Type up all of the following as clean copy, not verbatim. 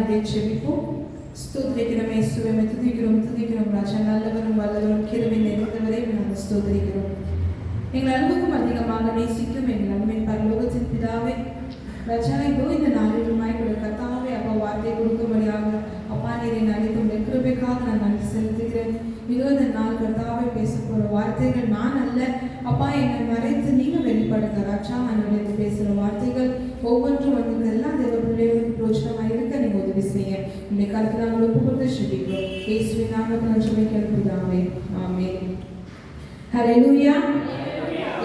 அப்படியே ஜெபிப்போம். ஸ்தோத்திரிக்கிறோம் இயேசுவே, துதிக்கிறோம் ராஜா. நல்லவரும் வல்லவரும் கிருபை நிறைந்தவரே, நாங்கள் ஸ்தோத்திரிக்கிறோம். எங்கள் அன்புக்கும் அதிகமாக நேசிக்கும் எங்கள் அன்பின் பரலோகத்தின் பிதாவே ராஜா, இதோ இந்த நாளிலுமாய் கூட கர்த்தாவே அப்பா வார்த்தை கொடுக்கும்படியாக அப்பா நீரை அழைக்கும் கிருபைக்காக நான் நன்றி செலுத்துகிறேன். இதோ இந்த நாள் கர்த்தாவே பேச போகிற வார்த்தைகள் நான் அல்ல அப்பா, என்னை மறைத்து நீங்கள் வெளிப்படுங்க ராஜா. நான் பேசுகிற வார்த்தைகள் ஒவ்வொன்றும் வந்து எல்லா தேவ பிள்ளைகளுக்கு பிரோஜனமாக இருக்க நீங்கள் உதவி செய்ய இந்த காலத்தில் நாங்கள் ஒப்பு கொடுத்து சொல்லிக்கிறோம். இயேசுவின் நாமத்தில் ஜெபிக்கிறோம் பிதாவே, ஆமென். ஹல்லேலூயா.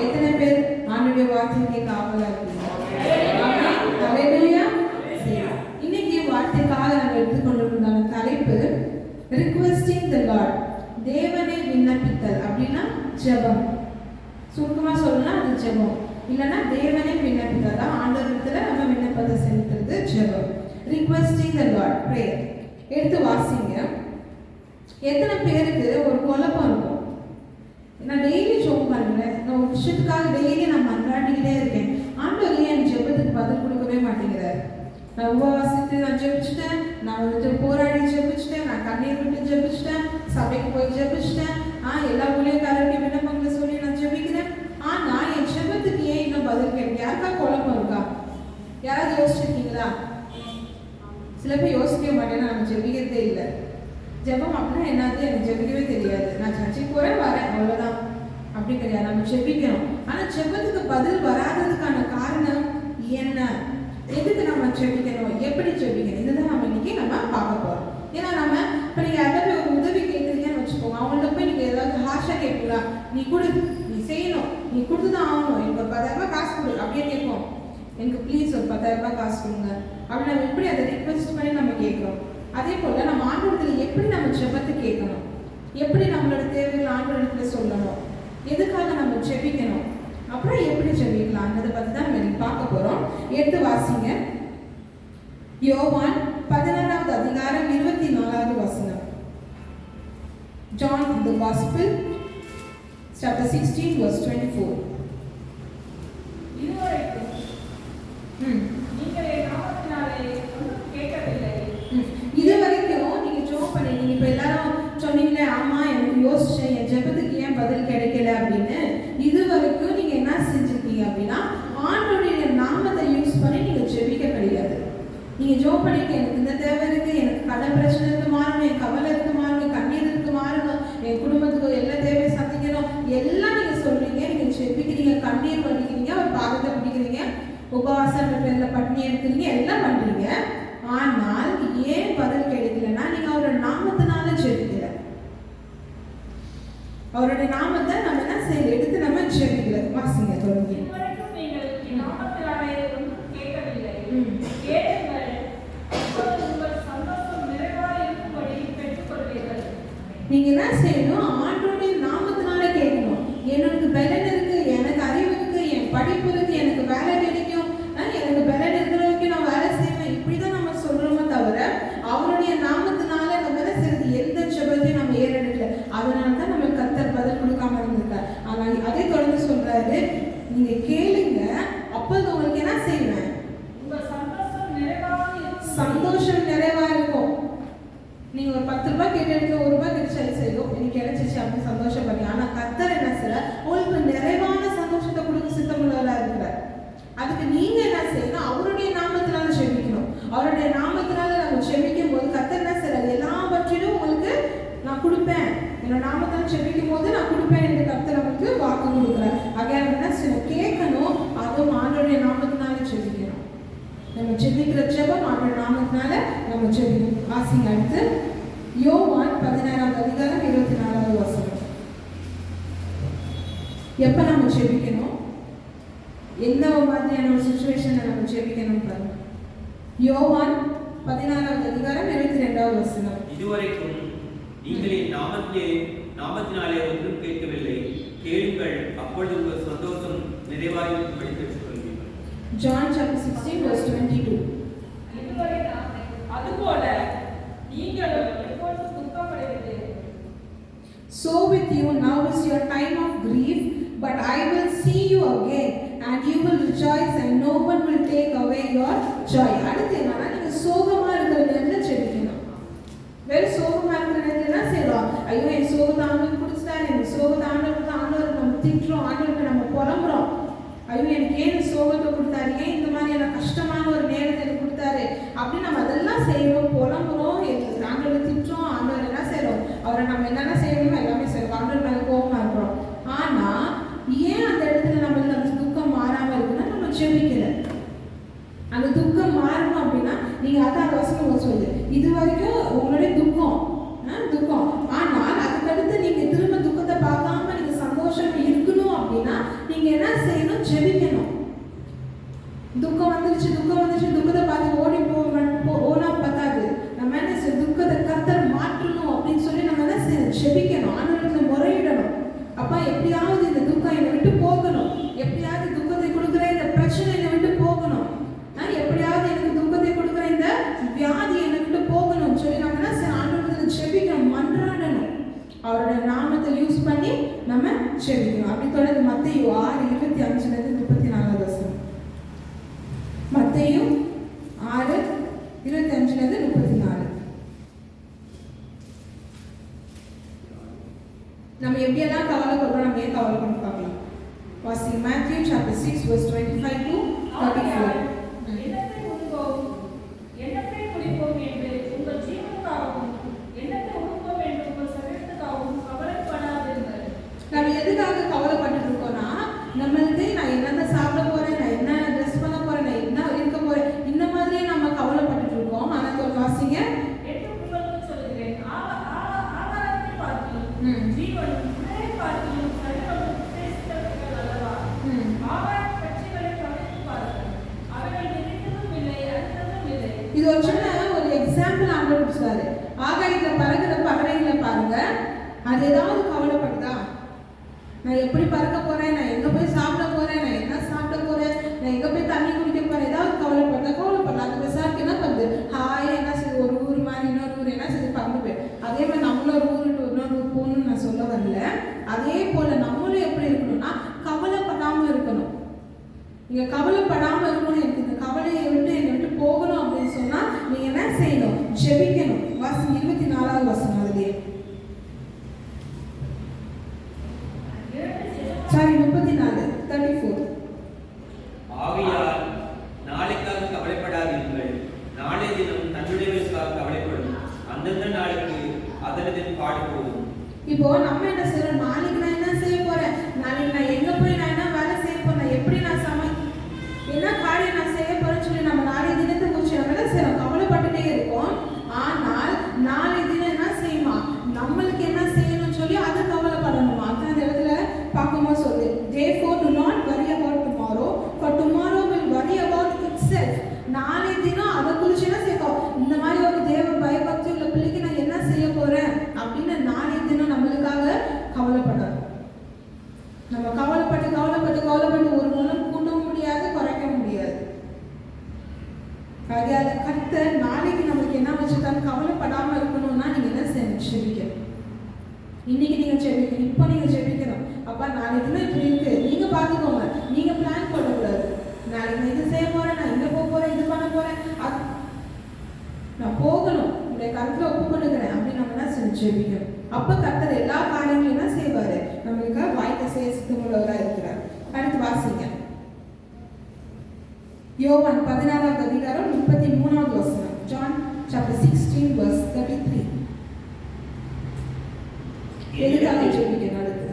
எத்தனை பேர் ஆண்டவருடைய வார்த்தையை கேட்க ஆவலா இருக்கீங்க? ஹல்லேலூயா. இன்னைக்கு வார்த்தைக்காக நாங்கள் எடுத்துக்கொண்டிருக்கிற தலைப்பு ரிக்வெஸ்டிங் தி லார்ட். தேவனை விண்ணப்பித்தல் அப்படின்னா ஜெபம். சுருக்கமா சொல்லலாம் அது ஜெபம். இல்லைன்னா தேவனை விண்ணப்பித்தல் தான் ஆண்டவரிடத்துல நம்ம விண்ணப்பத்தை செலுத்துறது ஜெபம். ரிக்வெஸ்டிங் தி லார்ட் பிரேயர். எடுத்து வாசிங்க. எத்தனை பேருக்கு ஒரு குழப்பம் இருக்கும்? நான் டெய்லி ஜெபம் பண்ணுறேன், நான் ஒரு விஷயத்துக்காக டெய்லி நான் மன்றாடிக்கிட்டே இருக்கேன், ஆண்டவர் ஏன் என் ஜெபத்துக்கு பதில் கொடுக்கவே மாட்டேங்கிறார்? நான் உபவாசித்து நான் ஜெபிச்சிட்டேன், நான் வந்துட்டு போராடி ஜெபிச்சிட்டேன், நான் கண்ணீர் விட்டு ஜெபிச்சிட்டேன், சபைக்கு போய் ஜெபிச்சிட்டேன், எல்லா ஊழியக்காரருடைய விண்ணப்பங்களை சொல்லி நான் ஜெபிக்கிறேன். நான் என் ஜெபத்துக்கு ஏன் இன்னும் பதில் கேட்க? யாருக்கா குழப்பம் இருக்கா? யாராவது யோசிச்சிருக்கீங்களா? சில பேர் யோசிக்க மாட்டேன்னா நம்ம ஜெபிக்கிறதே இல்லை. ஜெபம் அப்படின்னா என்னது எனக்கு ஜெபிக்கவே தெரியாது, நான் சர்ச்சைக்கு போறேன் வரேன் அவ்வளோதான், அப்படி கிடையாது. நம்ம ஜெபிக்கணும். ஆனால் ஜெபத்துக்கு பதில் வராததுக்கான காரணம் என்ன? எதுக்கு நம்ம ஜெபிக்கணும், எப்படி ஜெபிக்கணும், இதுதான் நம்ம இன்னைக்கு நம்ம பார்க்க போறோம். ஏன்னா நம்ம இப்போ நீங்கள் யாராவது ஒரு உதவி கேட்குறீங்கன்னு வச்சுக்கோங்க, அவங்கள்ட்ட போய் நீங்கள் ஏதாவது ஹார்ஷாக கேட்பீங்களா? நீ கொடு, நீ செய்யணும், நீ கொடுத்து தான் ஆகணும், எனக்கு ஒரு 10,000 ரூபாய் காசு கொடு அப்படியே கேட்போம். எனக்கு ப்ளீஸ் ஒரு 10,000 ரூபாய் காசு கொடுங்க அப்படி நம்ம எப்படி அதை ரிக்வெஸ்ட் பண்ணி நம்ம கேட்குறோம். அதே போல் நம்ம ஆண்டவரத்தில் எப்படி நம்ம ஜெபத்தை கேட்கணும், எப்படி நம்மளோட தேவைகள் ஆண்டவரத்தில் சொல்லணும், எதுக்காக நம்ம ஜெபிக்கணும், அப்புறம் எப்படி ஜெபிக்கலாம்ன்றதை பற்றி தான் நம்ம பார்க்க போகிறோம். எடுத்து வாசிங்க. யோவான் 16வது அதிகாரம் 24வது வசனம். John the Gospel chapter 16 verse 24. இதுவரைக்கும் நீங்கள் என் நாமத்தினாலே ஒன்றும் கேட்கவில்லை. இதுவரைக்கும் நீங்க ஜெபம் பண்ணீங்க. இப்ப எல்லாரும் சொன்னீங்களே, ஆமா எனக்கு யோசிச்சேன் என் ஜெபத்துக்கு ஏன் பதில் கிடைக்கல அப்படின்னு. இதுவரைக்கும் நீங்க என்ன செஞ்சிருக்கீங்க அப்படின்னா ஆண்டவருடைய நாமத்தை யூஸ் பண்ணி நீங்க ஜெபிக்க கிடையாது. நீங்க ஜெபம் பண்ணிக்க, எனக்கு இந்த தேவை இருக்கு, எனக்கு கடன் பிரச்சனை இருக்கு மாறணும், என் கவலை இருக்கு மாறணும், கண்ணீர் இருக்கு மாறணும், என் குடும்பத்துக்கு எல்லா தேவையை சந்திக்கணும், எல்லாம் நீங்க சொல்றீங்க. நீங்க ஜெபிக்கிறீங்க, கண்ணீர் வடிக்கிறீங்க, ஒரு பாகத்தை பிடிக்கிறீங்க, உபவாசம் பேர்ல பட்டினி எடுக்கிறீங்க, எல்லாம் பண்றீங்க. ஆனால் ஏன் பதில் கிடைக்கலன்னா நீங்க அவரோட நாமத்தினால ஜெபிக்கல. அவருடைய நாமத்தை நம்ம என்ன செய்யல, எடுத்து நம்ம ஜெபிக்கல. வாசிங்க தொடங்கி. இதுவரைக்கும் நீங்கள் என் நாமத்தினாலே ஒன்றும் கேட்கவில்லை. கேளுங்கள், அப்பொழுது உங்கள் சந்தோஷம் நிறைவாக இருக்கும்படி பெற்றுக்கொள்வீர்கள். நீங்க என்ன செய்யணும்? ஆண்டவருடைய நாமத்தினால கேட்கணும். எனக்கு பலன் இருக்கு, எனக்கு அறிவு இருக்கு, என் படிப்பு இருக்கு, எனக்கு வேலை கிடைக்கும், எனக்கு பலன் இருக்கிற வரைக்கும் நான் வேலை செய்வேன், இப்படிதான் நம்ம சொல்றோமே தவிர அவருடைய நாமத்தினால நம்ம என்ன செய்யறது, எந்த ஜெபத்தையும் நம்ம ஏறெடுக்கல. அதனாலதான் நம்ம கர்த்தர் பதில் கொடுக்காம இருந்திருக்கார். ஆனா அதே தொடர்ந்து சொல்றாரு, நீங்க கேளுங்க, அப்போது உங்களுக்கு என்ன செய்வேன், உங்கள் சந்தோஷம் நிறைவாக இருக்கும். சந்தோஷம் நிறைவா இருக்கும். நீங்க ஒரு 10 ரூபாய் கேட்டு 1 ரூபாய் கிடைச்சா செய்யும், எனக்கு கிடைச்சிச்சு அப்படின்னு சந்தோஷப்படுறீங்க. ஆனா கர்த்தர் என்ன செய்யற, உங்களுக்கு நிறைவான சந்தோஷத்தை கொடுக்க சித்தமுள்ளவரா இருக்கிறார். அதுக்கு நீங்க என்ன செய்யணும், அவருடைய நாமத்தினால ஜெபிக்கணும். அவருடைய நாமத்தினால நம்ம ஜெபிக்கும் போது கர்த்தர் என்ன செய்யறாரு, எல்லாவற்றிலும் உங்களுக்கு நான் கொடுப்பேன், என்னோட நாமத்தினால ஜெபிக்கும் போது நான் கொடுப்பேன் என்று கர்த்தர் நமக்கு வாக்கு கொடுக்குறார். ஆகையால் என்ன செய்யணும், கேட்கணும், அதுவும் ஆண்டவருடைய நாமத்தினால ஜெபிக்கணும். நம்ம ஜெபிக்கிற ஜெபம் ஆண்டவருடைய நாமத்தினால நம்ம ஜெபிக்கணும். வாசிங்க அடுத்து யோவான் 16வது அதிகாரம் 24வது வசனம். எப்ப நம்ம ஜெபிக்கணும், எந்த மாதிரியான ஒரு சிச்சுவேஷன்ல நம்ம ஜெபிக்கணும் பாருங்க. யோவான் 16வது அதிகாரம் 22வது வசனம். இதுவரைக்கும் நீங்கள் என் நாமத்தினாலே ஒன்றும் கேட்கவில்லை. கேளுங்கள், அப்பொழுது உங்கள் சந்தோஷம் நிறைவாயிருக்கும்படி பெற்றுக்கொள்வீர்கள். John chapter 16 verse 22. இதுவரை அதுபோல நீங்களும் எப்பொழுதும் துக்கப்படுவீர்கள். So with you now is your time of grief, but I will see you again and you will rejoice and no one will take away your joy. அடுத்து என்னன்னா, நீங்க சோகமா இருக்கிறது ஐயோ என் சோகத்தை ஆண்டவர் கொடுத்துட்டாரு, என் சோகத்தை ஆண்டவர் நம்ம திட்டுறோம், ஆண்டவருக்கு நம்ம புலம்புறோம். ஐயோ எனக்கு ஏன் சோகத்தை கொடுத்தாரு, ஏன் இந்த மாதிரியான கஷ்டமான ஒரு நேரத்தை எனக்கு கொடுத்தாரு அப்படின்னு நம்ம அதெல்லாம் செய்யறோம், புலம்புறோம், ஆண்டவரை திட்டுறோம். ஆண்டவர் என்ன செய்யறோம், அவரை நம்ம என்னென்ன செய்யணுமோ எல்லாமே செய்யறோம். ஆண்டவர் மேல கோபமா இருக்கிறோம். ஆனா ஏன் அந்த இடத்துல நம்மளுக்கு அந்த துக்கம் மாறாம இருக்குன்னா நம்ம ஜெபிக்கல. அந்த துக்கம் மாறணும் அப்படின்னா நீங்க அதான் வசனம் சொல்லுது, இது வரைக்கும் உங்களுடைய துக்கம் துக்கம், ஆனால் அதுக்கடுத்து நீங்க திரும்ப துக்கத்தை பார்க்காம நீங்க சந்தோஷம் இருக்கணும் அப்படின்னா நீங்க என்ன செய்யணும், ஜெபிக்கணும். துக்கம் வந்துருச்சு துக்கத்தை பார்த்து ஓனா பத்தாது. நம்ம என்ன செய்ய, துக்கத்தை கர்த்தர் மாற்றணும் அப்படின்னு சொல்லி நம்ம என்ன செய்யணும், ஜெபிக்கணும், ஆண்டவரிடத்துல முறையிடணும். அப்பா எப்படியாவது இந்த துக்கம் என்னை விட்டு போகணும், எப்படியாவது துக்கத்தை கொடுக்குற இந்த பிரச்சனை என்னை விட்டு போகணும், எப்படியாவது எனக்கு துக்கத்தை கொடுக்குற இந்த வியாதி என்னை விட்டு போகணும் சொல்லி நம்ம என்ன செய்யணும், ஆண்டவரிடத்துல ஜெபிக்கணும், மன்றாடணும், அவரோட நாமத்தை யூஸ் பண்ணி நம்ம ஜெபிக்கணும். அப்படி தொடர்ந்து மத்தேயு 6:25-34 மத்தேயு 6:25-34 நம்ம எப்படியெல்லாம் கவலைப்படுறோம், நம்ம ஏன் கவலைப்பட பார்க்கலாம். வாசி Matthew chapter 6 verse 25-34. என்னத்தை உண்போம், என்னத்தை குடிப்போம் என்று உங்கள் ஜீவனுக்காகவும், என்னத்தை உடுப்போம் என்று உங்கள் சரீரத்துக்காகவும் கவலைப்படாதீர்கள். நம்ம எதுக்காக கவலைப்பட்டு இருக்கோம்னா, நம்மளுக்கு நான் என்னென்ன சாப்பிட போறேன், நான் என்ன ட்ரெஸ் பண்ண போறேன், நான் என்ன இருக்க போறேன், இந்த மாதிரியே நம்ம கவலைப்பட்டு இருக்கோம். ஆனா வாசிங்க, என்று உங்களுக்கு சொல்கிறேன், ஆகாரத்தை பார்க்கிலும் ஜீவனும் உடலை பார்க்கிலும் சரீரமும் சிரேஷ்டர்கள் அல்லவா? ஆகார கட்சிகளை கவனித்து பாருங்கள், அவைகள் நினைத்ததும் இல்லை, அறிந்ததும் இல்லை. இது ஒரு சின்ன ஒரு எக்ஸாம்பிள் ஆண்டவர் கொடுத்தாரு. ஆகாயத்துல பறக்கிற பறவைகளை பாருங்க, அது ஏதாவது கவலைப்படுதா? நான் எப்படி பறக்க போறேன், நான் எங்க போய் சாப்பிட போறேன், நான் என்ன சாப்பிட போறேன், நான் எங்க போய் தண்ணி குடிக்க போறேன், ஏதாவது கவலைப்படல. அது விசாரிக்க என்ன பண்ணுது, ஹாய் என்ன செய்யுது, ஒரு ஊர் மாதிரி இன்னொரு ஊர் என்ன செய்யுது பறந்து போய். அதே மாதிரி நம்மளும் ஒரு ஊர் டு இன்னொரு ஊர் போகணும்னு நான் சொல்ல வரல. அதே போல நம்மளும் எப்படி இருக்கணும்னா கவலைப்படாம இருக்கணும். நீங்க கவலைப்படாம இருக்கணும், எனக்கு இந்த கவலையை விட்டு என்னை விட்டு போகணும் அப்படின்னு சொன்னா நீங்க என்ன செய்யணும், ஜெபிக்கணும். வாசி 24வது வசனம், அதுலயே 34 ஆகையால் நாளைக்காக கவலைப்படாதீர்கள், நாளை தினம் தன்னுடையவர்களுக்காக கவலைப்படும், அந்தந்த நாளுக்கு அதனதின் பாடு போகும். இப்போ நம்ம என்ன செய்யறோம், நாளைக்கு நான் என்ன செய்ய போறேன், நாளைக்கு நான் எங்க போய் நான் என்ன வேலை செய்ய போறேன், எப்படி நான் என்ன காரியம் நான் செய்ய போறேன்னு சொல்லி நம்ம நாளை தினத்தை குறிச்சு நம்ம என்ன செய்யறோம், கவலைப்பட்டுட்டே இருக்கோம். ஆனால் நாளை தினம் என்ன செய்யுமா, நம்மளுக்கு என்ன செய்யணும்னு சொல்லி அது கவலைப்படணுமா. அந்த இடத்துல பார்க்கும்போது சொல்லு, therefore do not worry about tomorrow, for tomorrow will worry about itself. நாளை தினம் அதை குறிச்சு என்ன செய்யணும், இந்த மாதிரி ஒரு தேவ பயபக்தி உள்ள பிள்ளைக்கு நான் என்ன செய்ய போறேன் அப்படின்னு நாளை தினம் நம்மளுக்காக கவலைப்படணும். நம்ம கவலைப்பட்டு ஒரு மூலம் கூட்டவும் முடியாது, குறைக்க முடியாது. ஆகையால கர்த்தர் நாளைக்கு நமக்கு என்ன வச்சுட்டாலும் கவலைப்படாம இருக்கணும்னா நீங்க என்ன செய்யணும், ஜெபிக்கணும். இன்னைக்கு நீங்க ஜெபிக்கணும், இப்போ நீங்க ஜெபிக்கணும். அப்பா நாளைக்கு தான் இப்படி இருக்கு, நீங்க பாத்துக்கோங்க, நீங்க பிளான் பண்ணக்கூடாது. நாளைக்கு நான் இது செய்ய போறேன், நான் இங்க போக போறேன், இது பண்ண போறேன், நான் போகணும், உங்களுடைய கருத்துல ஒப்பு கொடுக்குறேன் அப்படின்னு நம்ம என்ன செஞ்சு ஜெபிக்கணும். அப்ப கர்த்தர் எல்லா காரியங்களும் என்ன செய்வாரு, நம்மளுக்கு வாய்க்க செய்ய சித்தமுள்ளவராக இருக்கிறார். அடுத்து வாசிங்க யோவான் 16:33 வசனம். John chapter 16 verse 33. எதுக்காக ஜெபிக்கணும்? அடுத்து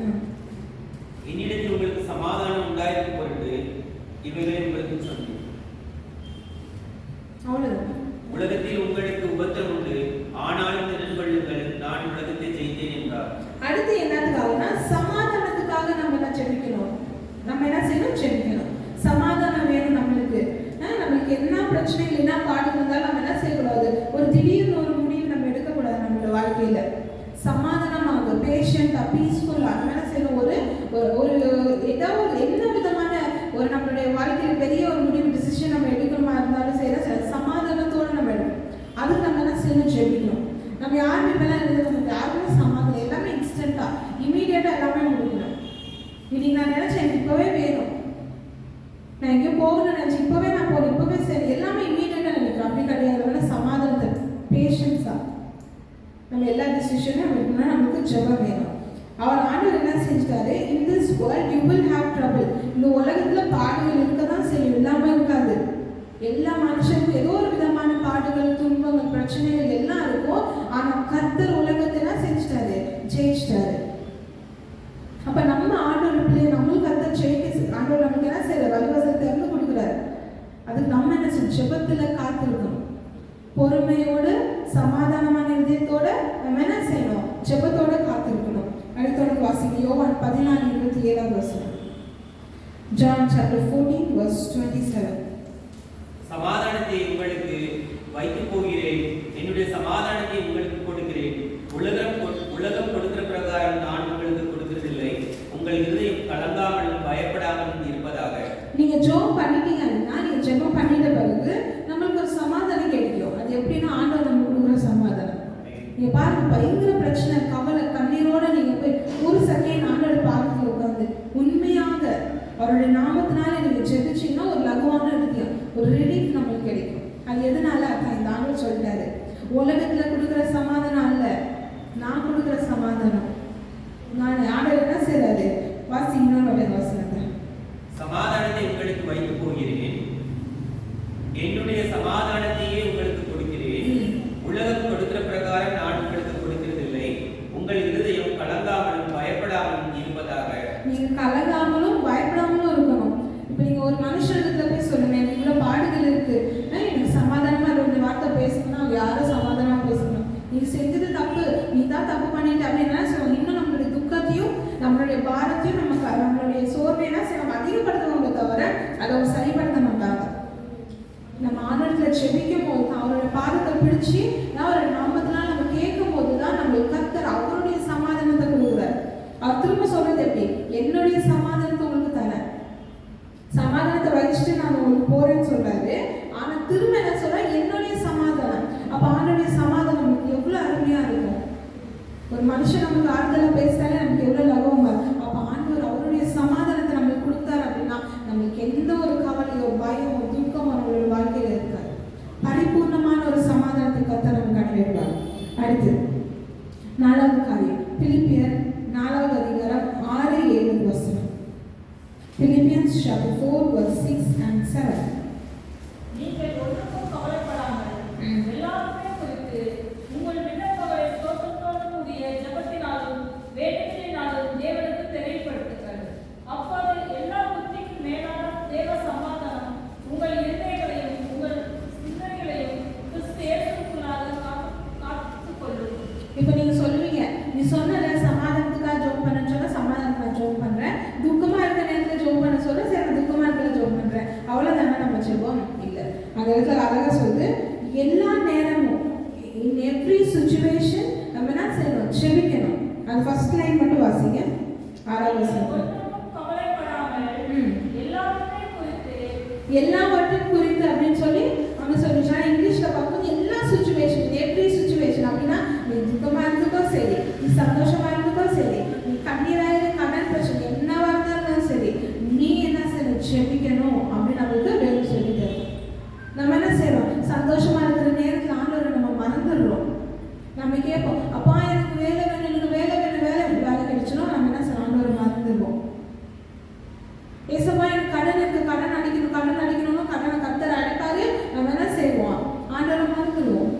என்னிடத்தில் உங்களுக்கு சமாதானம் உண்டாயிருக்கும் பொருட்டு இவைகளை உங்களுக்கு சொன்னேன். அவ்வளவுதான். உலகத்தில் உங்களுக்கு உபத்திரம் உண்டு, ஆனாலும் திறன் கொள்ளுங்கள், நான் உலகத்தை ஜெயித்தேன் என்றார். அடுத்து என்னதுக்காகனா சமாதானத்துக்காக நம்ம என்ன ஜெபிக்கணும், நம்ம என்ன செய்யணும், ஜெபிக்கணும். சமாதானம் வேணும் நம்மளுக்கு. நம்மளுக்கு என்ன பிரச்சனைகள் என்ன பாடு வந்தாலும் நம்ம என்ன செய்யக்கூடாது, ஒரு திடீர்னு ஒரு முடிவு நம்ம எடுக்கக்கூடாது. நம்மளோட வாழ்க்கையில சமாதானமாக பேஷண்டா பீஸ்ஃபுல்லா நம்ம என்ன செய்யணும், ஒரு ஏதாவது என்ன விதமான ஒரு நம்மளுடைய வாழ்க்கையில பெரிய ஒரு முடிவு டிசிஷன் நம்ம எடுக்கணுமா இருந்தாலும் சரி சமாதானத்தோடு நம்ம எடுக்கணும். அதுக்கு நம்ம என்ன செய்யணும், ஜெபிக்கணும். நம்ம யாருமே இப்பெல்லாம் எழுத நமக்கு யாருமே சமாதானம் எல்லாமே இன்ஸ்டன்டா இமீடியட்டா எல்லாமே முடிக்கணும். இன்னைக்கு நான் நினைச்சேன் எனக்கு இப்பவே வேணும், நான் எங்கேயும் போகணும்னு நினைச்சு இப்பவே நான் போகணும், இப்பவே சரி எல்லாமே இமீடியட்டா நினைக்கிறோம். அப்படி கிடையாது. சமாதானத்தை பேஷன்ஸா நம்ம நம்ம எல்லா டிசிஷனும் நமக்கு ஜெபம் வேணும். அவர் ஆண்டவர் என்ன செஞ்சிட்டாரு, in this world you will have trouble. இந்த உலகத்துல பாடுகள் இருக்க தான் செய்யும், இல்லாம இருக்காது. எல்லா மனுஷனுக்கும் ஏதோ ஒரு விதமான பாடுகள், துன்பங்கள், பிரச்சனைகள் எல்லாம் இருக்கும். ஆனா கர்த்தர் உலகத்தை என்ன செஞ்சிட்டாரு, ஜெயிச்சிட்டாரு. அப்ப நம்ம ஆண்டவர் பிள்ளை, நம்மளுக்கு கர்த்தர் ஜெயிக்க ஆண்டவர் நமக்கு என்ன செய்யற வழிவசத்தை திறந்து கொடுக்குறாரு. அதுக்கு நம்ம என்ன செய்யணும், ஜெபத்துல காத்திருக்கணும். பொறுமையோடு சமாதானமான இதயத்தோட நம்ம என்ன செய்யணும், ஜெபத்தோட காத்திருக்கணும். அடுத்தோட வாசிங்க யோவான் 14:27. John chapter 14 verse 27. சமாதானத்தை உங்களுக்கு வைத்து போகிறேன், என்னுடைய சமாதானத்தை உங்களுக்கு கொடுக்கிறேன். உலகம் கொடுக்கிற பிரகாரம் நான் உங்களுக்கு கொடுக்கிறதில்லை. உங்கள் இதயம் கலங்காமலும் பயப்படாமலும் இருப்பதாக. நீங்க ஜெபம் பண்ணிட்டீங்கன்னா, நீங்க ஜெபம் பண்ணிட்ட பிறகு நம்மளுக்கு ஒரு சமாதானம் கிடைக்கும். அது எப்படின்னா ஆண்டவர் நமக்கு கொடுக்குற சமாதானம். நீங்க பாருங்க, பயங்கர பிரச்சனை, கவலை, கண்ணீரோட நீங்க போய் ஒரு செகண்ட் ஆண்டவர் பாதத்துல உட்கார்ந்து உண்மையாக அவருடைய நாமத்தினால நீங்க ஜெபிச்சீங்கன்னா ஒரு லகுவான இருதயம், ஒரு ரிலீஃப் நம்மளுக்கு கிடைக்கும். அது எதனால, அதான் இந்த ஆண்டவர் சொல்லிட்டாரு, உலகத்துல கொடுக்குற சமாதானம் அல்ல, நான் கொடுக்குற சமாதானம். நான் ஆண்டவர் என்ன செய்யறாரு, வாசிங்க வாசனத்தை. சமாதானத்தை உங்களுக்கு வைத்து போகிறேன், என்னுடைய சமாதானத்தையே உங்களுக்கு கொடுக்கிறேன். உலகம் கொடுக்கிற பிரகாரம் நான் உங்களுக்கு கொடுக்கிறதில்லை. உங்கள் இருதயம் கலங்காமலும் பயப்படாமலும் இருப்பதாக. நீங்க கலங்காமலும் பயப்படாமலும் இருக்கணும். இப்ப நீங்க ஒரு மனுஷனிடத்துல போய் சொல்லுங்க, எனக்கு இவ்வளவு பாடுகள் இருக்கு, எனக்கு சமாதானமா ரெண்டு வார்த்தை பேசணும்னா அவங்க யாரும் சமாதானமா பேசணும். நீ செஞ்சது தப்பு, நீ தான் தப்பு பண்ணிட்ட அப்படின்னா சொல்லுவாங்க. இன்னும் நம்மளுடைய துக்கத்தையும் நம்மளுடைய பாரத்தையும் நம்மளுடைய சோர்வையா நம்ம அதிகப்படுத்துவாங்க தவிர அதை அவங்க சரிப்படுத்த மாட்டாங்க. நம்ம ஆண்டவர்ல செபிக்கும் போது தான், அவருடைய பாதத்தை பிடிச்சி அவருடைய நாமத்தினால நம்ம கேட்கும் போதுதான் நம்மளுக்கு கர்த்தர் அவருடைய சமாதானத்தை கொடுக்குறாரு. அவர் திரும்ப சொல்றது எப்படி, என்னுடைய சமாதானத்தை உங்களுக்கு தரேன், சமாதானத்தை வச்சுட்டு நான் உங்களுக்கு போறேன்னு சொல்றாரு. ஆனா திரும்ப என்ன சொல்ற, என்னுடைய சமாதானம். அப்ப ஆண்டவருடைய சமாதானம் நமக்கு எவ்வளவு அருமையா இருக்கும். ஒரு மனுஷன் நமக்கு ஆறுதலா பேசினாலே நமக்கு எவ்வளவு லகவமா இருக்கும். அப்ப ஆண்டவர் அவருடைய சமாதானத்தை நம்மளுக்கு கொடுத்தாரு அப்படின்னா நம்மளுக்கு எந்த ஒரு கவலையோ பயமோ துக்கமோ நம்மளோட வாழ்க்கையில இருக்காது. பரிபூர்ணமான ஒரு சமாதானத்தை கர்த்தர் நமக்கு கட்டளையிடுவார். அடுத்து 4வது காரியம், பிலிப்பியர் 4வது அதிகாரம் 6-7 வசனம். Philippians chapter 4 verse 6 and 7. நீங்கள் ஒன்றுக்கும் கவலைப்படாமல் எல்லாருமே குறித்து உங்கள் விண்ணப்பங்களை ஸ்தோத்திரத்தோடு கூடிய ஜெபத்தினாலும் வேண்டுதலினாலும் தேவனுக்கு தெரியப்படுத்துங்கள். அப்போது எல்லா புத்திக்கும் மேலான தேவ சமாதானம் உங்கள் இருதயங்களையும் உங்கள் சிந்தனைகளையும் கிறிஸ்து இயேசுவுக்குள்ளாக காத்துக் கொள்ளும். இப்போ நீங்க சொல்லுவீங்க, நீ சொன்னல சமாதானத்துக்காக ஜெபம் பண்ணன்னு சொன்னா சமாதானத்துக்காக ஜெபம் பண்றேன், துக்கமா இருக்க நேரத்துல ஜெபம் பண்ண சொல்ல சரி நான் துக்கமா இருக்கிற ஜெபம் பண்றேன், அவ்வளவுதானே நம்ம ஜெபம் இல்ல. அந்த இடத்துல அழகா சொல்லுது, எல்லா நேரமும் in every situation நம்ம என்ன செய்யணும், ஜெபிக்கணும். அது ஃபர்ஸ்ட் லைன் மட்டும் வாசிங்க, 6வது வசனம். ஒன்றுக்கும் கவலைப்படாமல் எல்லாவற்றையும் குறித்து அப்படின்னு சொல்லி அவங்க சொல்லிச்சா. இங்கிலீஷ்ல பார்க்கும்போது எல்லா சுச்சுவேஷன், எவ்ரி சுச்சுவேஷன் அப்படின்னா நீ துக்கமா இருந்துக்கோ சரி, நீ சந்தோஷமா இருந்துக்கோ சரி, நீ கண்ணீராயிரு, கடன் பிரச்சனை என்னவா இருந்தாலும் சரி, நீ என்ன செய்யணும், ஜெபிக்கணும் அப்படின்னு நம்மளுக்கு வேலை சொல்லி தரும். நம்ம என்ன செய்யறோம், சந்தோஷமா இருக்கிற நேரத்தில் ஆண்டவரை நம்ம மறந்துடுறோம். நம்ம கேட்போம், அப்பா எனக்கு வேலை வேணும், எனக்கு வேலை வேணும், வேலை கிடைச்சணும், நம்ம என்ன செய்யணும், ஆண்டவரை மறந்துடுவோம். ஏசப்பா எனக்கு கடன் இருக்கு, கடன் அடிக்கணும்னு கடனை கர்த்தர் அடைப்பாரு, நம்ம என்ன செய்வோம், ஆண்டவரை மறந்துடுவோம்.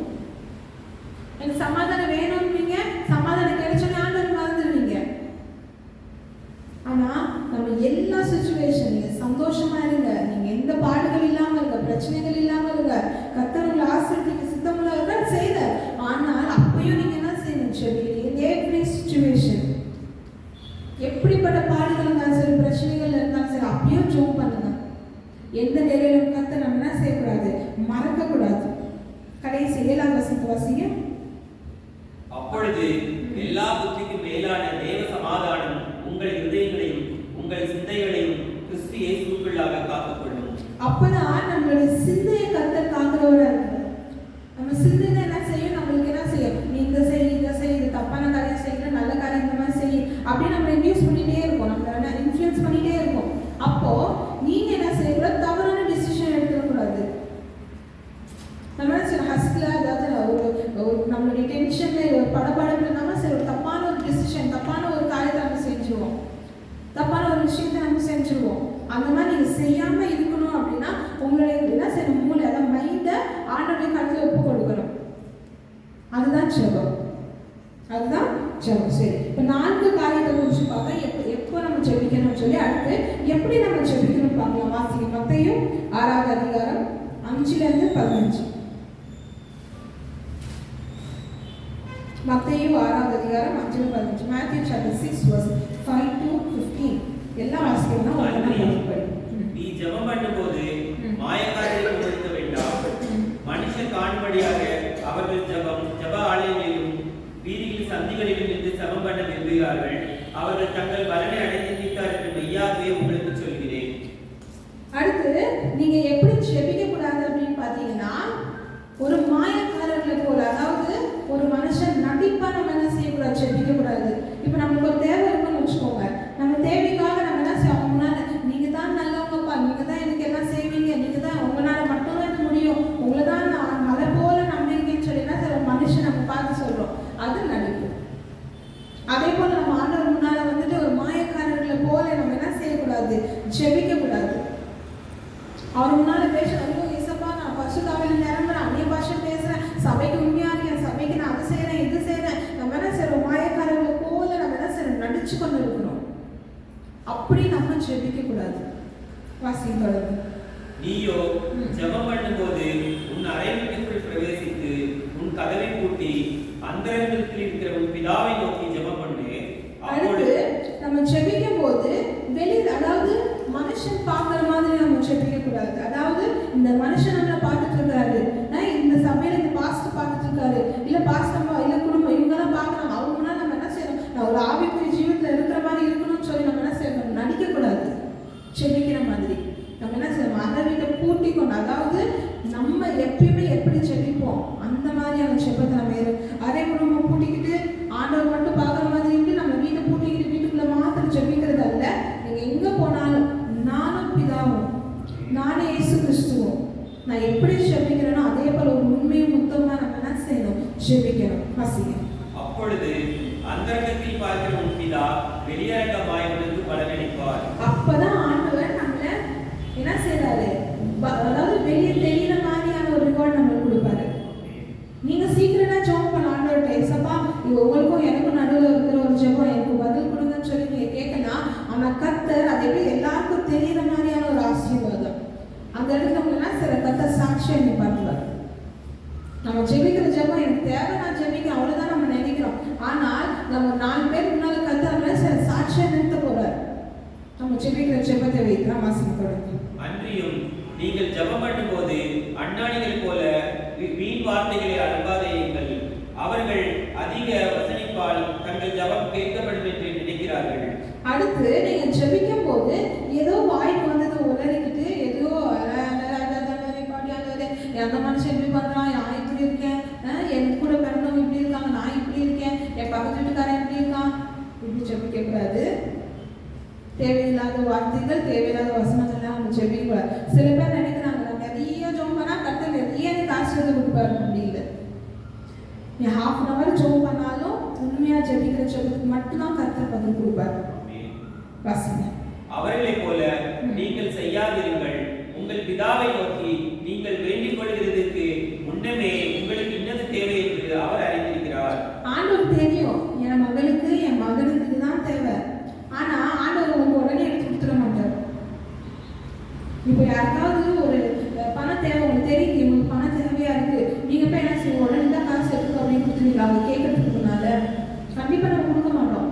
எனக்கு சமாதானம் வேணும்னீங்க, சமாதானம் கிடைச்சோன்னே ஆண்டவரை மறந்துடுவீங்க. ஆனா நம்ம எல்லா சுச்சுவேஷன், நீங்க சந்தோஷமா இருங்க, நீங்க எந்த பாடுகள் இல்லாம இருங்க, பிரச்சனைகள் இல்லாம இருங்க, கர்த்தர் உங்களை ஆசீர்வதிக்க சித்தமுள்ள இருக்கார் செய்த. ஆனால் அப்பயும் நீங்க என்ன செய்யணும், ஜெபிக்கணும். எவ்ரி சிச்சுவேஷன், எப்படிப்பட்ட பாடுகள் இருந்தாலும் சரி, பிரச்சனைகள் இருந்தாலும் சரி, அப்பயும் ஜெபம் பண்ணுங்க. எந்த நிலையிலும் கர்த்தர் நம்ம என்ன செய்யக்கூடாது, மறக்க கூடாது. கடைசி 7வது வசனத்தை வாசிங்க. அப்பொழுது எல்லா புத்திக்கும் மேலான தேவ சமாதானம் உங்கள் இதயங்களையும் உங்கள் சிந்தைகளையும் கிறிஸ்து இயேசுவுக்குள்ளாக காத்துக்கொள்ளும். அப்பதான் நம்மளுடைய சிந்தையை கர்த்தர் காக்கிறவரா இருக்கிறார். நம்ம சிந்தை என்ன செய்யும், நம்மளுக்கு என்ன செய்யும், நீ இந்த செய், இதை செய், இது தப்பான காரியம் செய்யல, நல்ல காரியம் இந்த மாதிரி செய் அப்படின்னு நம்ம இன்டியூஸ் பண்ணிட்டே இருக்கோம், நம்மள இன்ஃப்ளூயன்ஸ் பண்ணிட்டே இருக்கோம். அப்போ நீங்க என்ன செய்யக்கூடாது, தவறான டிசிஷன் எடுத்துக்கூடாது. நம்ம என்ன செய்யணும், ஹஸ்ட்ல அதாவது நம்மளுடைய டென்ஷன்ல படப்பட செஞ்சுருவோம். அந்த மாதிரி நீங்கள் செய்யாமல் இருக்கணும் அப்படின்னா உங்களுடைய என்ன செய்யணும், மூளை அதாவது மைண்டை ஆண்டோடைய கருத்தில் ஒப்பு கொடுக்கணும். அதுதான் ஜெபம், அதுதான் ஜெபம். சரி, இப்போ 4 காரியத்தை குறித்து பார்த்தா எப்போ நம்ம ஜெபிக்கணும்னு சொல்லி அடுத்து எப்படி நம்ம ஜெபிக்கணும்னு பார்க்கலாம். வாசிங்க மத்தேயு 6வது அதிகாரம் 5-15. மத்தேயு 6வது அதிகாரம் 5-15. Matthew chapter 6 verse 5-15. எல்லாம் வாசிக்கணும்னா நீ ஜெபம் பண்ணும்போது மாயக்காரரை உணர்த்த வேண்டாம். மனுஷர் காணும்படியாக அவர்கள் ஜெப ஆலயங்களிலும் வீதிகளில் சந்திகளிலும் இருந்து ஜெபம் பண்ண விரும்புகிறார்கள். அவர்கள் தங்கள் பலனை அடைந்திருக்கிறார் என்று மெய்யாகவே உங்களுக்கு சொல்கிறேன். அடுத்து நீங்க எப்படி ஜெபிக்க கூடாது அப்படின்னு பாத்தீங்கன்னா, ஒரு மாயக்காரர்களை போல, அதாவது ஒரு மனுஷன் நடிப்பா நம்ம என்ன செய்யக்கூடாது, ஜெபிக்க கூடாது. இப்போ நம்மளுக்கு ஒரு தேவை இருக்குன்னு வச்சுக்கோங்க, நம்ம தேவைக்காக நம்ம என்ன செய்வோம், முன்னால நீங்க தான் நல்லவங்கப்பா, நீங்க தான் எனக்கு எல்லாம் செய்வீங்க, நீங்க தான் உங்களால மட்டும்தான் இது முடியும், உங்களை தான் நான் மலை போல நம்பிருக்கேன்னு சொல்லி என்ன செய்யறோம், மனுஷன் நம்ம பார்த்து சொல்றோம், அது நடிப்பு. அதே போல நம்ம ஆண்டவர் முன்னால வந்துட்டு ஒரு மாயக்காரர்களை போல நம்ம என்ன செய்யக்கூடாது, ஜெபிக்க கூடாது. அவர் முன்னால பேசுறோம், இசப்பா நான் பரிசுத்தாவில நிரம்புறேன், அந்நிய பாஷை பேசுறேன், சபைக்கு உண்மையா இருக்கேன், சபைக்கு நான் அது செய்யறேன் இது செய்யறேன், நம்ம என்ன செய்யறோம், மாயக்காரர்களை போல நம்ம என்ன செய்யறோம், நடிச்சு கொண்டு இருக்கணும். அப்படி நம்ம ஜெபிக்க கூடாது. வாசிங்க தொடர்ந்து. நீயோ ஜெபம் பண்ணும்போது உன் அறைக்குள் பிரவேசித்து உன் கதவை பூட்டி அந்தரங்கத்தில் இருக்கிற உன் பிதாவை நோக்கி ஜெபம் பண்ணு. அடுத்து நம்ம ஜெபிக்கும் போது வெளியில், அதாவது மனுஷன் பார்க்குற மாதிரி நம்ம ஜெபிக்க கூடாது. அதாவது இந்த மனுஷன் நம்மளை பார்த்துட்டு இருக்காரு, இந்த சபையில இந்த பாஸ்டர் பார்த்துட்டு இருக்காரு, இல்ல பாஸ்டர் இல்ல குடும்பம் இவங்கெல்லாம் பார்க்குறாங்க, அவங்கன்னா நம்ம என்ன செய்யணும், நான் ஒரு ஆவிக்குரிய ஜீவிதத்தில் இருக்கிற மாதிரி இருக்கணும்னு சொல்லி நம்ம என்ன செய்யணும், நடிக்க கூடாது. ஜெபிக்கிற மாதிரி நம்ம என்ன செய்யணும், அதை வீட்டை பூட்டி கொண்டு, அதாவது நம்ம எப்பயுமே எப்படி ஜெபிப்போம் அந்த மாதிரியான ஜெபத்தை நம்ம அதே குடும்பம் பூட்டிக்கிட்டு ஆண்டவர் மட்டும் பார்க்குற மாதிரி நம்ம வீட்டை பூட்டிக்கிட்டு வீட்டுக்குள்ள மாத்திரம் ஜெபிக்கிறது அல்ல. நீங்க எங்க போனாலும் நானும் பிதாவும் நானே இயேசு கிறிஸ்துவும் நான் எப்படி ஜெபிக்கிறேனோ அதே போல ஒரு உண்மையும் முத்தமா நம்ம என்ன செய்யணும், ஜெபிக்கணும். வாசிங்க. அப்பொழுது அந்தரங்கத்தில் பார்க்கிற உன் பிதா வெளியரங்கமாய் உனக்கு பலனளிப்பார். அப்பதான் ஆண்டவர் நம்மள என்ன செய்யறாரு, அதாவது வெளியே தெரியுற மாதிரியான ஒரு ரிவார்ட் நம்மளுக்கு கொடுப்பாரு. நீங்க சீக்கிரமா ஜெபம் பண்ண ஆண்டவர்கிட்ட, ஏசப்பா உங்களுக்கும் எனக்கும் நடுவில் இருக்கிற ஒரு ஜெபம் எனக்கு பதில் கொடுங்கன்னு சொல்லி நீங்க கேட்கலாம். ஆனா கர்த்தர் அது எப்படி எல்லாருக்கும் தெரியுற மாதிரியான ஒரு ஆசீர்வாதம் அந்த இடத்துல நம்மளா சில கர்த்தர் சாட்சியம் நிப்பாட்டுவார். நம்ம ஜெபிக்கிற ஜெபம் எனக்கு தேவை, நான் ஜெபிக்க அவ்வளவுதான் நம்ம நினைக்கிறோம். ஆனால் நம்ம 4 பேர் முன்னால கர்த்தர் சில சாட்சியம் நிறுத்த போறார். நம்ம ஜெபிக்கிற ஜெபத்தை வைக்கலாம். வாசிக்க தொடங்கி. அன்றியும் நீங்கள் ஜெபம் பண்ணும்போது அண்ணாடிகள் போல வீண் வார்த்தைகளை அனுப்பாதீர்கள். அவர்கள் அதிக வசனிப்பால் தங்கள் ஜெபம் கேட்கப்படும் என்று நினைக்கிறார்கள். அடுத்து நீங்க ஜெபிக்கும் போது ஏதோ வாய்க்கு வந்தது உளறிக்கிட்டு ஏதோ அந்த மனுஷன் இப்படி பண்றான், நான் இப்படி இருக்கேன், எனக்கு கூட பிறந்தவங்க இப்படி இருக்காங்க, நான் இப்படி இருக்கேன், என் பக்கத்து வீட்டுக்காரன் இப்படி இருக்கான், இப்படி ஜெபிக்க கூடாது. தேவையில்லாத வார்த்தைகள் தேவையில்லாத வசனங்கள்லாம் நம்ம ஜெபிக்க கூடாது. சில பேர் நினைக்கிறாங்க நான் நிறைய ஜெபம் பண்ணா கர்த்தர் நிறைய எனக்கு ஆசீர்வாதம் கொடுப்பாரு. முடியல, நீ 1/2 hour ஜெபம் பண்ணாலும் உண்மையா ஜெபிக்கிற ஜெபத்துக்கு மட்டும்தான் கர்த்தர் பதில் கொடுப்பாரு. வாசிங்க. அவர்களைப் போல நீங்கள் செய்யாதிருங்கள். உங்கள் பிதாவை நோக்கி நீங்கள் வேண்டிக் கொள்கிறதுக்கு முன்னமே உங்களுக்கு இன்னது தேவை என்று அவர் அறிந்திருக்கிறார். ஆண்டவர் தெரியும் என் மகளுக்கு என் மகனுக்கு இதுதான் தேவை. ஆனா ஆண்டவர் உங்க உடனே எடுத்து கொடுத்துட மாட்டார். இப்போ யாருக்காவது ஒரு பணம் தேவை, உங்களுக்கு தெரியுது உங்களுக்கு பணம் தேவையா இருக்கு, நீங்க போய் என்ன செய்வோம், உடனே தான் காசு எடுத்து அப்படின்னு கொடுத்துருக்கீங்க. அவங்க கேட்கறதுக்கு முன்னால கண்டிப்பா நம்ம கொடுக்க மாட்டோம்.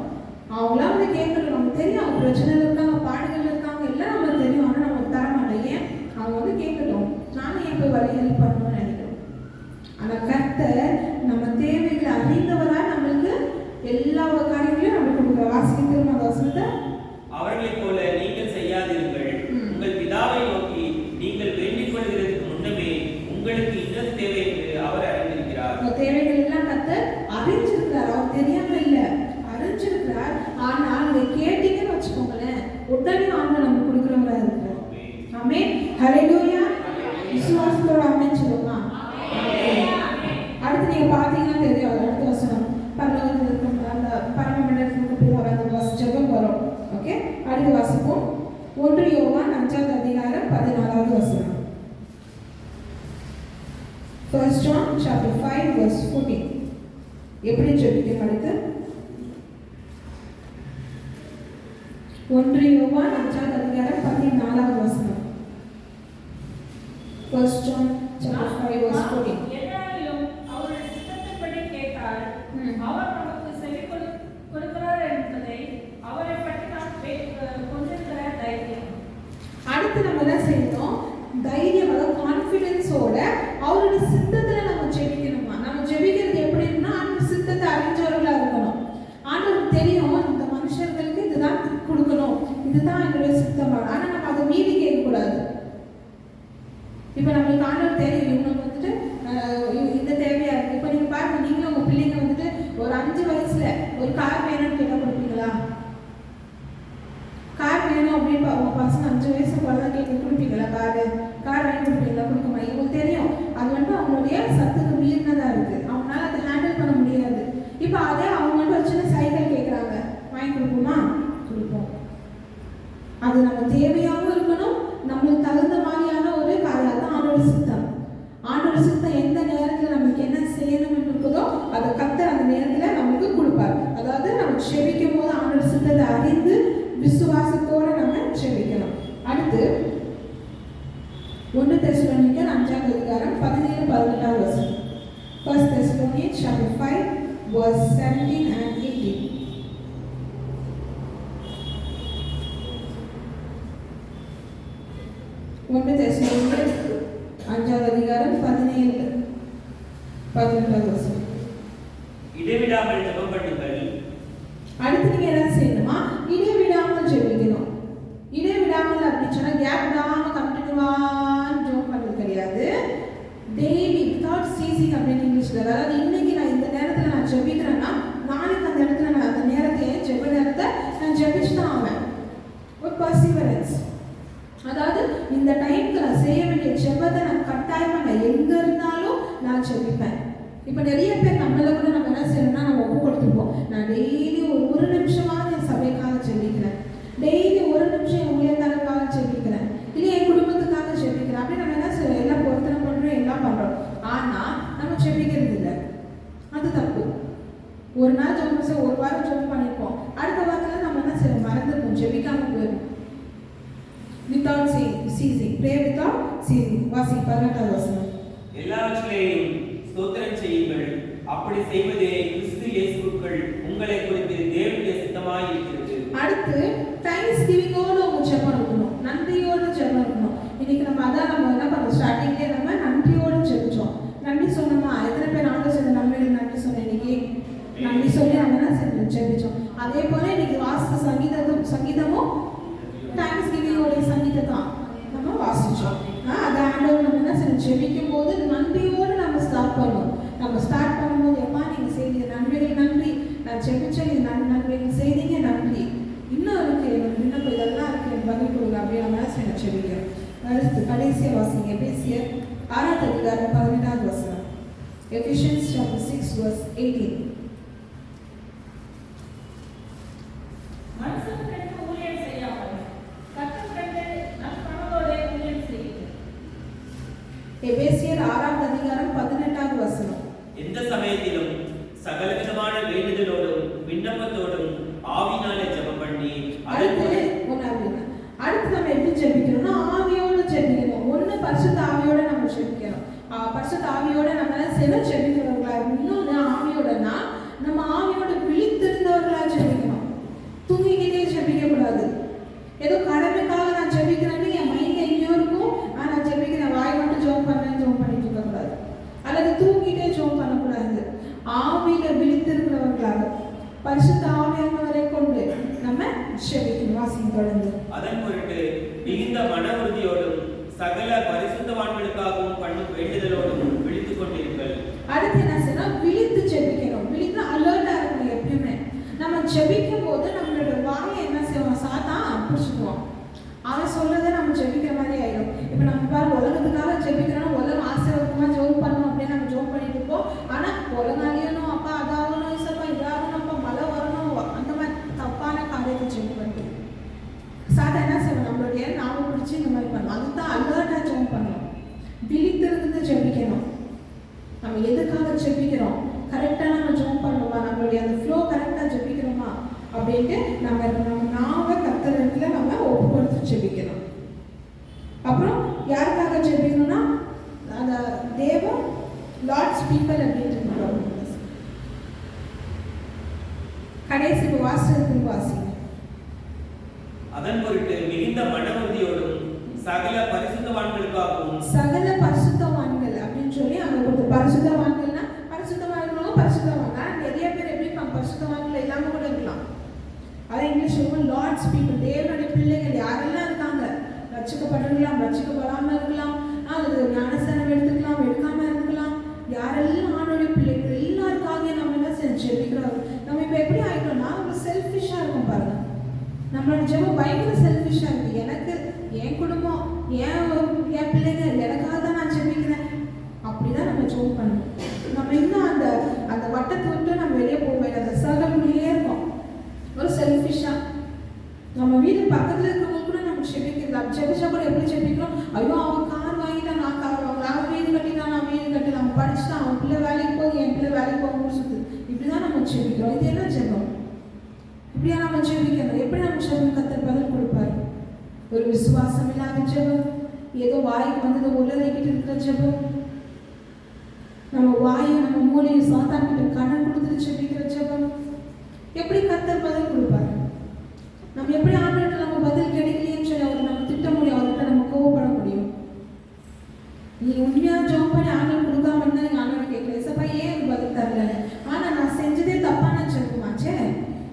அவங்களாம் வந்து கேட்கறது நமக்கு தெரியும், அவங்க பிரச்சனைகள் இருக்காங்க, பாடுகள் இருக்காங்க, எல்லாம் நமக்கு தெரியும். ஆனா நமக்கு தர மாட்டோம். ஏன்? அவங்க வந்து கேட்கட்டும், நானும் என் போய் வழி ஹெல்ப் பண்ணணும்னு நினைக்கிறோம். ஆனா கர்த்தர் நம்ம தேவைகளை அறிந்தவரா நம்மளுக்கு எல்லா காரியங்களையும் நம்ம கொடுக்குற. வாசிக்கிறோம் அந்த வசனத்தை. அவர்களைப் போல நீங்கள் செய்யாதிருங்கள். உங்கள் பிதாவை நோக்கி நீங்கள் வேண்டிக் கொள்கிறதுக்கு முன்னமே உங்களுக்கு இன்னது தேவை என்று அவர் அறிந்திருக்கிறார். அந்த தேவைகள் எல்லாம் கர்த்தர் அறிஞ்சிருக்கிறார். அவர் தெரியாம இல்ல, அறிஞ்சிருக்கிறார். ஆனால் நீங்க கேட்டீங்கன்னு வச்சுக்கோங்களேன், உடனே ஆண்டவர் நம்ம கொடுக்குறவரா இருக்கிறார். ஆமென். ஹல்லேலூயா. விசுவாசத்தோட ஆமென் சொல்லுமா. அடுத்து நீங்க பாத்தீங்கன்னா தெரியும், அடுத்த வசனம் பரலோகத்தில் இருக்கிற அந்த பரமமண்டலத்துக்கு போய் அந்த ஜெபம் வரும். ஓகே, அடுத்து வாசிப்போம். 1 யோவான் 5ஆம் அதிகாரம் 14வது வசனம். 1 John chapter 5 verse 14. எப்படி ஜெபிக்கணும் அடுத்து? 1 யோவான் 5ஆம் அதிகாரம் 14வது வசனம். 1 John chapter 5 verse 14. எல்லாரிலும் அவருடைய சித்தத்தின்படி கேட்டால் அவர் நமக்கு செவி கொடுக்கிறார் என்பதை அவரை பற்றி நாம் கொண்டிருக்கிற தைரியம். அடுத்து நம்ம என்ன செய்யணும்? தைரியம், அதாவது கான்ஃபிடன்ஸோட அவருடைய சித்தத்துல நம்ம ஜெபிக்கணுமா. நம்ம ஜெபிக்கிறது எப்படின்னா அந்த சித்தத்தை அறிஞ்சவர்களா இருக்கணும். ஆண்டவருக்கு தெரியும் இந்த மனுஷர்களுக்கு இதுதான் கொடுக்கணும், இதுதான் என்னுடைய சித்தம். ஆனா நம்ம அதை மீறி கேட்கக்கூடாது. இப்போ நம்மளுக்கு ஆண்டவர் தெரியும் இவங்களுக்கு வந்துட்டு இந்த தேவையா இருக்கு. இப்போ நீங்க பாருங்க, நீங்களும் உங்க பிள்ளைங்க வந்துட்டு ஒரு 5 வயசுல ஒரு கார் வேணும்னு கேட்டா கொடுப்பீங்களா? கார் வேணும் அப்படின்னு உங்க பசங்க 5 வயசு குழந்தை கேட்க கொடுப்பீங்களா? கார் வாங்கி கொடுப்பீங்களா? கொடுக்குமா? இவங்களுக்கு தெரியும் அது வந்து அவங்களுடைய சத்துக்கு மீறினதா இருக்கு, அவங்களால அதை ஹேண்டில் பண்ண முடியாது. இப்போ அதே அவங்க வந்து ஒரு சின்ன சைக்கிள் கேட்குறாங்க, வாங்கி கொடுப்போமா? கொடுப்போம். அது நம்ம தேவையாகவும் இருக்கணும், நம்மளுக்கு தகுந்த மாதிரியான ஒரு காரியம் தான் ஆண்டோட சித்தம். ஆண்டோட சித்தம் எந்த நேரத்தில் நமக்கு என்ன செய்யணும் இருக்குதோ அதை கர்த்தர் அந்த நேரத்தில் நமக்கு கொடுப்பார். அதாவது நம்ம செபிக்கும் போது ஆண்டோட சித்தத்தை அறிந்து விசுவாசத்தோடு நம்ம செபிக்கணும். அடுத்து 1 தெசலோனிக்கர் 5ஆம் அதிகாரம் 17-18 வசனம். 1 Thessalonians chapter 5 verse 17 and 18. 1 தெசலோனிக்கர் 5ஆம் அதிகாரம் 17-18 வசனம். இடைவிடாமல் ஜெபம் பண்ணுங்கள். அடுத்து நீங்க என்ன செய்யணுமா? இடைவிடாமல் ஜெபிக்கணும். இடைவிடாமல் அப்படின்னு சொன்னா கேப் விடாம கண்டினியூவான் ஜெபம் பண்றது கிடையாது. டெய்லி வித்வுட் சீசிங் அப்படின்னு இங்கிலீஷ்ல. அதாவது இன்னைக்கு நான் இந்த நேரத்துல நான் ஜெபிக்கிறேன்னா நாளைக்கு அந்த இடத்துல நான் அந்த நேரத்தை ஜெப நேரத்தை நான் ஜெபிச்சு தான் ஆவேன். ஒரு பர்சிவரன்ஸ், அதாவது இந்த டைமுக்கு நான் செய்ய வேண்டிய ஜெபத்தை நான் கட்டாயமா நான் எங்க இருந்தாலும் நான் ஜெபிப்பேன். இப்போ நிறைய பேர் நம்மள கூட நம்ம என்ன செய்யணும்னா நம்ம ஒப்பு கொடுத்துருப்போம். நான் டெய்லி ஒரு நிமிஷமாவது என் சபைக்காக ஜெபிக்கிறேன், டெய்லி 1 நிமிஷம் என் ஊழியக்காரருக்காக ஜெபிக்கிறேன், இல்லை என் குடும்பத்துக்காக ஜெபிக்கிறேன். அப்படி நம்ம என்ன செய்யறோம்? எல்லாம் பொருத்தனை பண்றோம், எல்லாம் பண்றோம். ஆனா நம்ம ஜெபிக்கிறது இல்லை. அது தப்பு. ஒரு நாள் ஜெபம் ஒரு வாரம் ஜெபம் பண்ணிருப்போம், அடுத்த வாரத்துல நம்ம என்ன செய்யறோம்? மறந்துருப்போம், ஜெபிக்காம போயிடும். without ceasing, pray without ceasing. வாசி 18வது வசனம். எல்லாவற்றிலேயும் ஸ்தோத்திரம் செய்யுங்கள், அப்படி செய்வதே கிறிஸ்து இயேசுவுக்குள் உங்களை குறித்து தேவனுடைய சித்தமாய் இருக்கிறது. அடுத்து தேங்க்ஸ் கிவிங்கோட உங்க ஜெபம் இருக்கணும், நன்றியோட ஜெபம் இருக்கணும். இன்னைக்கு நம்ம அதான் நம்ம என்ன பண்ணோம்? ஸ்டார்டிங்லேயே நம்ம நன்றியோட ஜெபிச்சோம். நன்றி சொன்னோமா? எத்தனை பேர் ஆண்டு சொன்ன நன்மைகள் நன்றி சொன்னோம்? இன்னைக்கு நன்றி சொல்லி நம்ம என்ன செஞ்சோம்? ஜெபிச்சோம். அதே போல இன்னைக்கு வாசித்த சங்கீதமும் தேங்க்ஸ் கிவிங்கோட சங்கீதம் தான் நம்ம வாசிச்சோம். அதை ஆண்டவர் நம்ம என்ன செஞ்சோம்? ஜெபிக்கும் போது நன்றியோடு நம்ம ஸ்டார்ட் பண்ணோம். நம்ம ஸ்டார்ட் பண்ணும்போது எப்பா நீங்கள் செய்தீங்க நன்மைகள் நன்றி, நான் ஜெபிச்சேன் இது நன்மைகள் செய்தீங்க நன்றி, இன்னும் இருக்கு எனக்கு விண்ணப்பம் இதெல்லாம் இருக்கு எனக்கு பதில் கொடுங்க அப்படியே நம்ம என்ன ஜெபிக்கிறோம். அடுத்து கடைசியாக வாசிங்க எபேசியர் 6ஆம் அதிகாரம் 18வது வசனம். Ephesians chapter 6 verse 18. மனுஷனுக்கு ஊழியம் செய்யாமல் கர்த்தருக்கு நற்பணத்தோட ஊழியம் செய்யுங்கள். எபேசியர் 6ஆம் அதிகாரம் 18வது வசனம். எந்த சமயத்திலும் சகலவிதமான வேண்டுதலோடும் விண்ணப்பத்தோடும் ஆவியினாலே ஜெபம் பண்ணி அடுத்து நம்ம எப்படி ஜெபிக்கணும்னா ஆவியோட ஜெபிக்கணும். ஒண்ணு பரிசுத்த ஆவியோட நம்ம ஜெபிக்கணும். பரிசுத்த ஆவியோட நம்ம செய்யணும் ஜெபிக்கிறவர்களா. இன்னொன்று ஆவியோடனா நம்ம ஆவியோட விழித்திருந்தவர்களா ஜெபிக்கணும். தூங்கிக்கிட்டே ஜெபிக்க கூடாது. ஏதோ கடமைக்காக நான் ஜெபிக்கிறேன்னு என் மைண்ட் எங்கேயோ இருக்கும், நான் ஜெபிக்கிறேன் வாய் மட்டும் ஜெபம் பண்ணிட்டு இருக்க கூடாது. அல்லது தூங்கிட்டே ஜெபம் பண்ணக்கூடாது. ஆவியில விழித்திருக்கிறவர்களாக பரிசுத்த ஆவியானவரை கொண்டு நம்ம ஜெபிக்கணும். வாசிங்க தொடர்ந்து. அதன் பொருட்டு மிகுந்த மன உறுதியோடும் சகல பரிசுத்தவான்களுக்காகவும் பண்ணும் வேண்டுதலோடும் விழித்துக் கொண்டிருங்கள். அடுத்து என்ன செய்யணும்னா விழித்து ஜெபிக்கணும். விழித்து அலர்ட்டா இருக்கணும் எப்பயுமே. நம்ம ஜெபிக்கும் போது நம்மளோட வாயை என்ன செய்வோம்? சாத்தான் பிடிச்சிக்குவோம். அவன் சொல்றதை நம்ம ஜெபிக்கிற மாதிரி ஆயிடும். இப்போ நம்ம பாரு உலகத்துக்காக ஜெபிக்கிறோம்னா உலகம் ஆசீர்வாதமா ஜெபம் பண்ணணும் அப்படின்னு நம்ம ஜெபம் பண்ணிட்டு இருப்போம். ஆனா உலகம் அழியணும் அப்பா, அதாகணும் இசப்பா, இதாகணும் அப்பா, மழை வரணும், அந்த மாதிரி தப்பான காரியத்தை ஜெபம் பண்ணிட்டு சாத்தா என்ன செய்வோம்? நம்மளுடைய பேர் நாம பிடிச்சி இந்த மாதிரி பண்ணணும். அதுதான் அலர்ட்டாக ஜெபம் பண்ணணும், விழித்திருந்து ஜெபிக்கணும். நம்ம எதுக்காக ஜெபிக்கிறோம், கரெக்டாக நம்ம ஜெபம் பண்ணுவோமா, நம்மளுடைய அந்த ஃப்ளோ கரெக்டாக ஜெபிக்கிறோமா அப்படின்ட்டு நம்ம நாம கர்த்தரிடத்துல நம்ம ஒப்பு கொடுத்து ஜெபிக்கணும். அப்புறம் யாருக்காக ஜெபிக்கணும்னா அந்த தேவ லார்ட்ஸ் பீப்பிள் அப்படின்ட்டு கடைசி வாசகத்தில் வாசிங்க. அதன் பொருட்டு மிகுந்த மனவுறுதியோடும் சகல பரிசுத்தவான்களுக்காகவும், சகல பரிசுத்தவான்கள் அப்படின்னு சொல்லி அவங்க கொடுத்த பரிசுத்தவான்கள்னா பரிசுத்தவான்கள் நிறைய பேர் எப்படி பரிசுத்தவான்கள் இல்லாம கூட இருக்கலாம். அதை இங்கிலீஷ் லார்ட்ஸ் பீப்புள், தேவனுடைய பிள்ளைகள் யாரெல்லாம் இருக்காங்க, ரட்சிக்கப்பட்டிருக்கலாம், ரட்சிக்கப்படாமல் இருக்கலாம், அல்லது ஞானஸ்தானம் எடுத்துக்கலாம், எடுக்காம இருக்கலாம், யாரெல்லாம் ஆணுடைய பிள்ளைகள் எல்லாருக்காக நம்ம என்ன செஞ்சு ஜெபிக்கிறோம். நம்ம இப்போ எப்படி ஆகிட்டோம்னா ஒரு செல்ஃபிஷாக இருக்கும் பாருங்க. நம்மளோட ஜெபம் பயங்கர செல்ஃபிஷாக இருக்குது. எனக்கு என் குடும்பம் என் பிள்ளைங்க எனக்காக தான் நான் ஜெபிக்கிறேன் அப்படிதான் நம்ம ஜெபம் பண்ணணும். நம்ம இன்னும் அந்த அந்த வட்டத்தை விட்டு நம்ம வெளியே போக அந்த சர்க்கிள்குள்ளேயே இருக்கோம் ஒரு செல்ஃபிஷாக. நம்ம வீடு பக்கத்தில் இருக்கிறவங்க கூட நம்ம ஜெபிக்கிறது, ஜெபிச்சா கூட எப்படி ஜெபிக்கிறோம், ஐயோ அவன் கார் வாங்கிட்டான் நான் கார் வாங்கலாம், அவன் வீடு கட்டிட்டான் நான் வீடு கட்டி, நம்ம படிச்சுட்டான் அவன் பிள்ளை வேலைக்கு போய் என் பிள்ளை வேலைக்கு போக சுற்று, இப்படிதான் நம்ம ஜெபிக்கிறோம். இது என்ன ஜெபம்? இப்படியா நம்ம ஜெபிக்கணும்? எப்படி நம்ம ஜெபம் கர்த்தர் பதில் கொடுப்பாரு? ஒரு விசுவாசம் இல்லாத ஜெபம், ஏதோ வாய்க்கு வந்தது உலகிட்டு இருக்கிற ஜெபம், நம்ம வாயை நம்ம மூலையை சாத்தான் கிட்ட கடன் கொடுத்துட்டு ஜெபிக்கிற ஜெபம், எப்படி கர்த்தர் பதில் கொடுப்பாரு? நம்ம எப்படி ஆண்டவர்கிட்ட நம்ம பதில் கிடைக்கலையேன்னு சொல்லி அவர் நம்ம திட்ட முடியும், அவர்கிட்ட நம்ம கோவப்பட முடியும். நீ உண்மையாக ஜெபம் பண்ணி ஆண்டவர் கொடுக்காம இருந்தா நீங்க ஆண்டவர் கேட்கல, சப்பா ஏன் பதில் தரல, ஆனா நான் செஞ்சதே தப்பான ஜெபமாச்சே,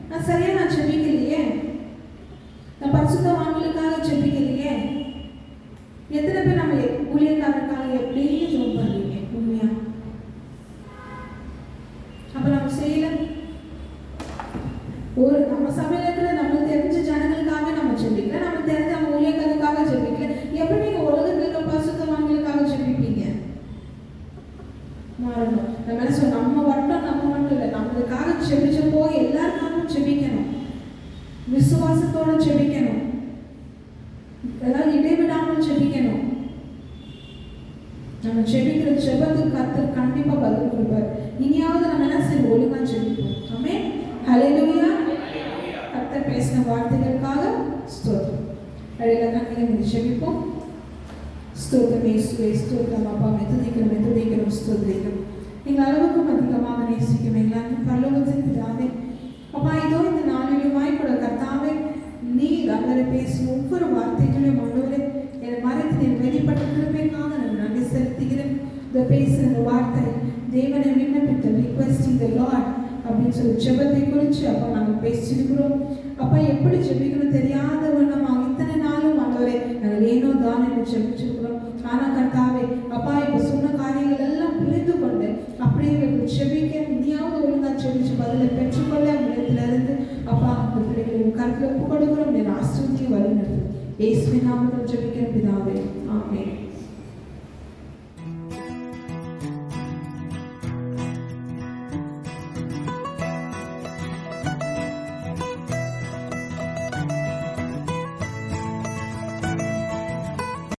நான் சரியா நான் ஜெபிக்கலையே, நான் பரிசுத்தவான்களுக்காக ஜெபிக்கலையே. எத்தனை பேர் நம்ம ஊழியக்காரருக்காக எப்படின்னு ஜெபம் பண்ணுவீங்க உண்மையா? அப்ப நம்ம செய்யல. ஒரு நம்ம சபையில இருக்கிற நம்ம தெரிஞ்ச ஜனங்களுக்காக நம்ம ஜெபிக்கல, நம்ம தெரிஞ்ச நம்ம ஊழியக்காரருக்காக ஜெபிக்கல, எப்படி நீங்க உலகத்தில் இருக்கிற பரிசுத்தவான்களுக்காக ஜெபிப்பீங்க? மாறணும். நம்ம என்ன சொல்ல, நம்ம வட்டம் நம்ம மட்டும் இல்லை, நம்மளுக்காக ஜெபிச்சப்போ எல்லாருக்காகவும் ஜெபிக்கணும், விசுவாசத்தோட ஜெபிக்கணும், ஏதாவது இடைவிடாமல் ஜெபிக்கணும். நம்ம ஜெபிக்கிற ஜெபத்துக்கு கர்த்தர் கண்டிப்பா பதில் கொடுப்பார். இனியாவது நம்ம என்ன செய்ய ஒழுங்கா ஜெபிப்போம். ஆமென். ஹல்லேலூயா. கர்த்தர் பேசின வார்த்தைகளுக்காக ஸ்தோத்திரம். அழையில கண்ணீரை ஜெபிப்போம். ஸ்தோத்திரம் இயேசுவே, ஸ்தோத்திரம் அப்பா, துதிக்கிறோம் ஸ்தோத்திரிக்கிறோம். எங்கள் அளவுக்கும் அதிகமாக நேசிக்கும் எங்கள் பரலோகத்தின் பிதாவே, அப்பா இதோ இந்த நாளிலுமாய் கூட கர்த்தாவே நீர் அவரை பேசும் ஒவ்வொரு வார்த்தைகளையும் ஆண்டவரே என் மறைத்து என் வெளிப்பட்ட கிருபைக்காக நான் நன்றி செலுத்துகிறேன். இந்த பேசுகிற வார்த்தை தேவனை விண்ணப்பித்த ரிக்வெஸ்டிங் தி லார்ட் அப்படின்னு சொல்லி ஜெபத்தை குறித்து அப்பா நாங்கள் பேசியிருக்கிறோம். அப்பா எப்படி ஜெபிக்கணும் தெரியாத வண்ணமாக இத்தனை நாளும் ஆண்டவரே நாங்கள் ஏனோ தான் என்று ஜெபிச்சிருக்கிறோம். ஆனால் கர்த்தாவே அப்பா இப்போ சொன்ன காரியங்கள் எல்லாம் புரிந்து கொண்டு அப்படியே ஜெபிக்க இனியாவது ஒழுங்கா ஜெபிச்சு பதிலை பெற்றுக்கொள்ள இடத்திலிருந்து அப்பா அந்த பிள்ளைகளை கருத்தில் ஒப்பு கொடுக்கிறோம். என் ஆசிரியத்தை வழி நடத்தும். இயேசுவின் நாமத்தில் ஜெபிக்கிற பிதாவே, ஆமென்.